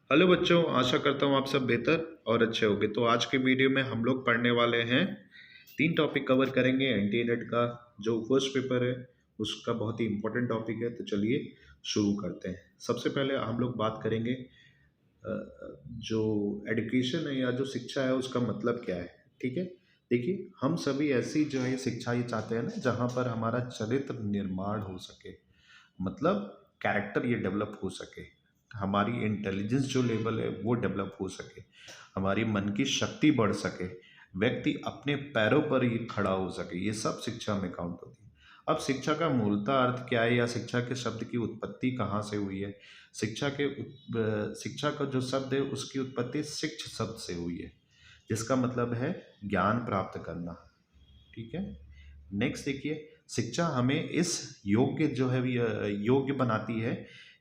Hello बच्चों, आशा करता हूँ आप सब बेहतर और अच्छे होंगे। तो आज के वीडियो में हम लोग पढ़ने वाले हैं, 3 टॉपिक कवर करेंगे। एंटी नेट का जो फर्स्ट पेपर है उसका बहुत ही इंपॉर्टेंट टॉपिक है। तो चलिए शुरू करते हैं। सबसे पहले हम लोग बात करेंगे जो एजुकेशन है या जो शिक्षा है उसका मतलब क्या है। ठीक है, देखिए हम सभी ऐसी जो है शिक्षा ये चाहते हैं ना जहाँ पर हमारा चरित्र निर्माण हो सके, मतलब कैरेक्टर ये डेवलप हो सके, हमारी इंटेलिजेंस जो लेवल है वो डेवलप हो सके, हमारी मन की शक्ति बढ़ सके, व्यक्ति अपने पैरों पर ये खड़ा हो सके, ये सब शिक्षा में काउंट होती है। अब शिक्षा का मूलतः अर्थ क्या है या शिक्षा के शब्द की उत्पत्ति कहाँ से हुई है। शिक्षा का जो शब्द है उसकी उत्पत्ति शिक्ष शब्द से हुई है, जिसका मतलब है ज्ञान प्राप्त करना। ठीक है, नेक्स्ट देखिए, शिक्षा हमें इस योग्य जो है योग्य बनाती है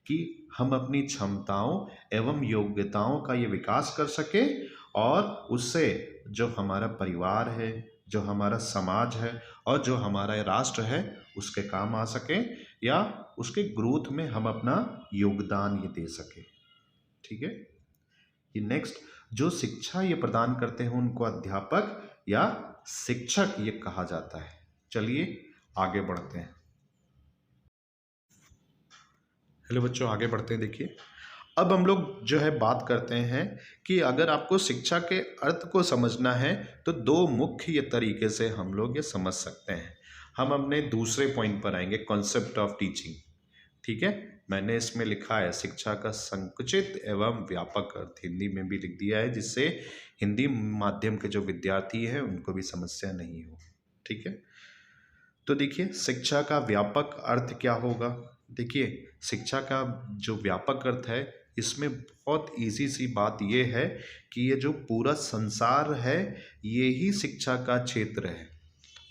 कि हम अपनी क्षमताओं एवं योग्यताओं का ये विकास कर सके और उससे जो हमारा परिवार है, जो हमारा समाज है और जो हमारा राष्ट्र है उसके काम आ सके या उसके ग्रोथ में हम अपना योगदान ये दे सके। ठीक है, ये नेक्स्ट जो शिक्षा ये प्रदान करते हैं उनको अध्यापक या शिक्षक ये कहा जाता है। चलिए आगे बढ़ते हैं। हेलो बच्चों, आगे बढ़ते हैं। देखिए अब हम लोग जो है बात करते हैं कि अगर आपको शिक्षा के अर्थ को समझना है तो दो मुख्य तरीके से हम लोग ये समझ सकते हैं। हम अपने दूसरे पॉइंट पर आएंगे, कॉन्सेप्ट ऑफ टीचिंग। ठीक है, मैंने इसमें लिखा है शिक्षा का संकुचित एवं व्यापक अर्थ, हिंदी में भी लिख दिया है जिससे हिंदी माध्यम के जो विद्यार्थी हैं उनको भी समस्या नहीं हो। ठीक है, तो देखिए शिक्षा का व्यापक अर्थ क्या होगा। देखिए शिक्षा का जो व्यापक अर्थ है इसमें बहुत इजी सी बात यह है कि ये जो पूरा संसार है ये ही शिक्षा का क्षेत्र है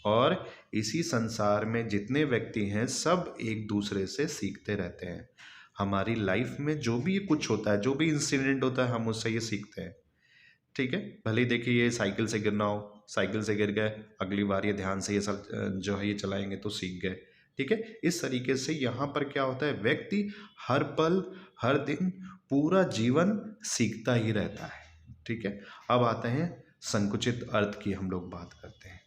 और इसी संसार में जितने व्यक्ति हैं सब एक दूसरे से सीखते रहते हैं। हमारी लाइफ में जो भी कुछ होता है, जो भी इंसिडेंट होता है, हम उससे ये सीखते हैं। ठीक है, भले ही देखिए ये साइकिल से गिरना हो, साइकिल से गिर गए, अगली बार ये ध्यान से ये सब जो है ये चलाएंगे तो सीख गए। ठीक है, इस तरीके से यहाँ पर क्या होता है, व्यक्ति हर पल हर दिन पूरा जीवन सीखता ही रहता है। ठीक है, अब आते हैं संकुचित अर्थ की हम लोग बात करते हैं।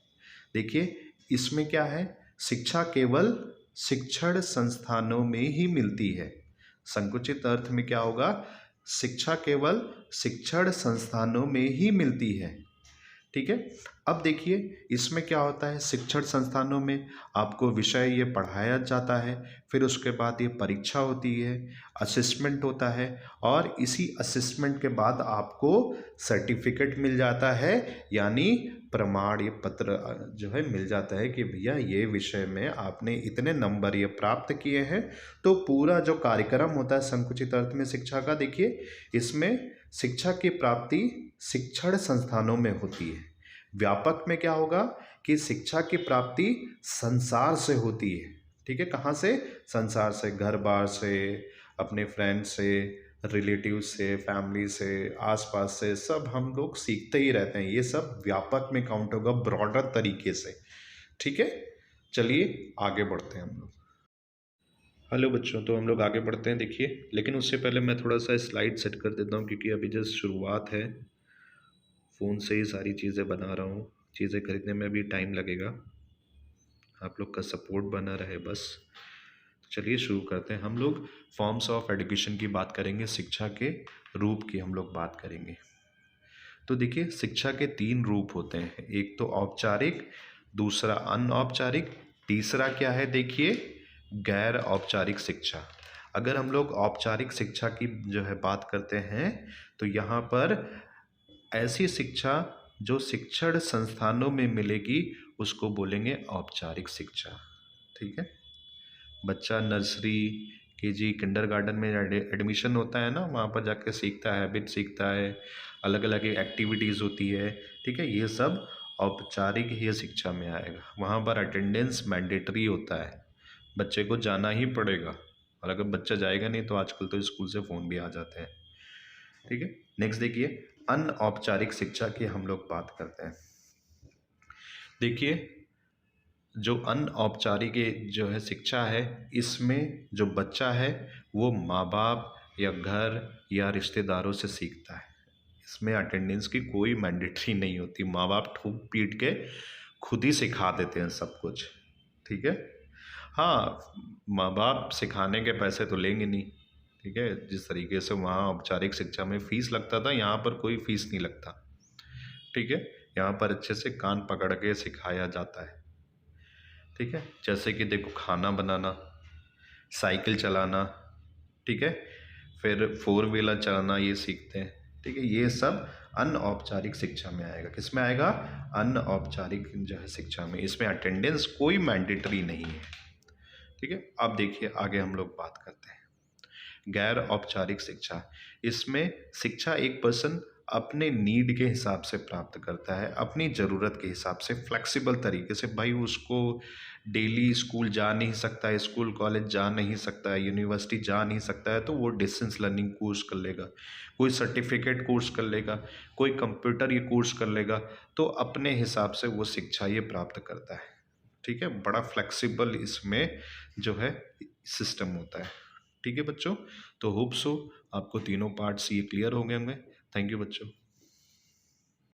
देखिए इसमें क्या है, शिक्षा केवल शिक्षण संस्थानों में ही मिलती है। संकुचित अर्थ में क्या होगा, शिक्षा केवल शिक्षण संस्थानों में ही मिलती है। ठीक है, अब देखिए इसमें क्या होता है, शिक्षण संस्थानों में आपको विषय ये पढ़ाया जाता है, फिर उसके बाद ये परीक्षा होती है, असेसमेंट होता है और इसी असेसमेंट के बाद आपको सर्टिफिकेट मिल जाता है, यानी प्रमाण ये पत्र जो है मिल जाता है कि भैया ये विषय में आपने इतने नंबर ये प्राप्त किए हैं। तो पूरा जो कार्यक्रम होता है संकुचित अर्थ में शिक्षा का, देखिए इसमें शिक्षा की प्राप्ति शिक्षण संस्थानों में होती है। व्यापक में क्या होगा कि शिक्षा की प्राप्ति संसार से होती है। ठीक है, कहाँ से, संसार से, घर बार से, अपने फ्रेंड से, रिलेटिव से, फैमिली से, आसपास से, सब हम लोग सीखते ही रहते हैं। ये सब व्यापक में काउंट होगा, ब्रॉडर तरीके से। ठीक है, चलिए आगे बढ़ते हैं हम लोग। हेलो बच्चों, तो हम लोग आगे बढ़ते हैं। देखिए लेकिन उससे पहले मैं थोड़ा सा स्लाइड सेट कर देता हूँ क्योंकि अभी जस्ट शुरुआत है, फ़ोन से ही सारी चीज़ें बना रहा हूँ, चीज़ें खरीदने में भी टाइम लगेगा, आप लोग का सपोर्ट बना रहे बस। चलिए शुरू करते हैं। हम लोग फॉर्म्स ऑफ एजुकेशन की बात करेंगे, शिक्षा के रूप की हम लोग बात करेंगे। तो देखिए शिक्षा के 3 रूप होते हैं, एक तो औपचारिक, दूसरा अनौपचारिक, तीसरा क्या है देखिए गैर औपचारिक शिक्षा। अगर हम लोग औपचारिक शिक्षा की जो है बात करते हैं तो यहाँ पर ऐसी शिक्षा जो शिक्षण संस्थानों में मिलेगी उसको बोलेंगे औपचारिक शिक्षा। ठीक है, बच्चा नर्सरी, केजी, किंडरगार्टन में एडमिशन होता है ना, वहाँ पर जाकर सीखता है, हैबिट सीखता है, अलग अलग एक्टिविटीज़ होती है। ठीक है, ये सब औपचारिक ही शिक्षा में आएगा। वहाँ पर अटेंडेंस मैंडेटरी होता है, बच्चे को जाना ही पड़ेगा, और अगर बच्चा जाएगा नहीं तो आजकल तो स्कूल से फ़ोन भी आ जाते हैं। ठीक है, नेक्स्ट देखिए अनौपचारिक शिक्षा की हम लोग बात करते हैं। देखिए जो अनौपचारिक जो है शिक्षा है, इसमें जो बच्चा है वो माँ बाप या घर या रिश्तेदारों से सीखता है। इसमें अटेंडेंस की कोई मैंडेटरी नहीं होती, माँ बाप ठोक पीट के खुद ही सिखा देते हैं सब कुछ। ठीक है। हाँ, माँ बाप सिखाने के पैसे तो लेंगे नहीं। ठीक है, जिस तरीके से वहाँ औपचारिक शिक्षा में फ़ीस लगता था, यहाँ पर कोई फ़ीस नहीं लगता। ठीक है, यहाँ पर अच्छे से कान पकड़ के सिखाया जाता है। ठीक है, जैसे कि देखो, खाना बनाना, साइकिल चलाना, ठीक है, फिर फोर व्हीलर चलाना, ये सीखते हैं। ठीक है, ये सब अनौपचारिक शिक्षा में आएगा। किस में आएगा? अनौपचारिक जो है शिक्षा में। इसमें अटेंडेंस कोई मैंडेटरी नहीं है। ठीक है, अब देखिए आगे हम लोग बात करते हैं गैर औपचारिक शिक्षा। इसमें शिक्षा एक पर्सन अपने नीड के हिसाब से प्राप्त करता है, अपनी ज़रूरत के हिसाब से, फ्लेक्सिबल तरीके से। भाई उसको डेली स्कूल जा नहीं सकता है, स्कूल कॉलेज जा नहीं सकता है, यूनिवर्सिटी जा नहीं सकता है, तो वो डिस्टेंस लर्निंग कोर्स कर लेगा, कोई सर्टिफिकेट कोर्स कर लेगा, कोई कंप्यूटर ये कोर्स कर लेगा। तो अपने हिसाब से वो शिक्षा ये प्राप्त करता है। ठीक है, बड़ा फ्लेक्सिबल इसमें जो है सिस्टम होता है। ठीक है बच्चों, तो होप सो आपको तीनों पार्ट्स ये क्लियर हो गए होंगे। थैंक यू बच्चों।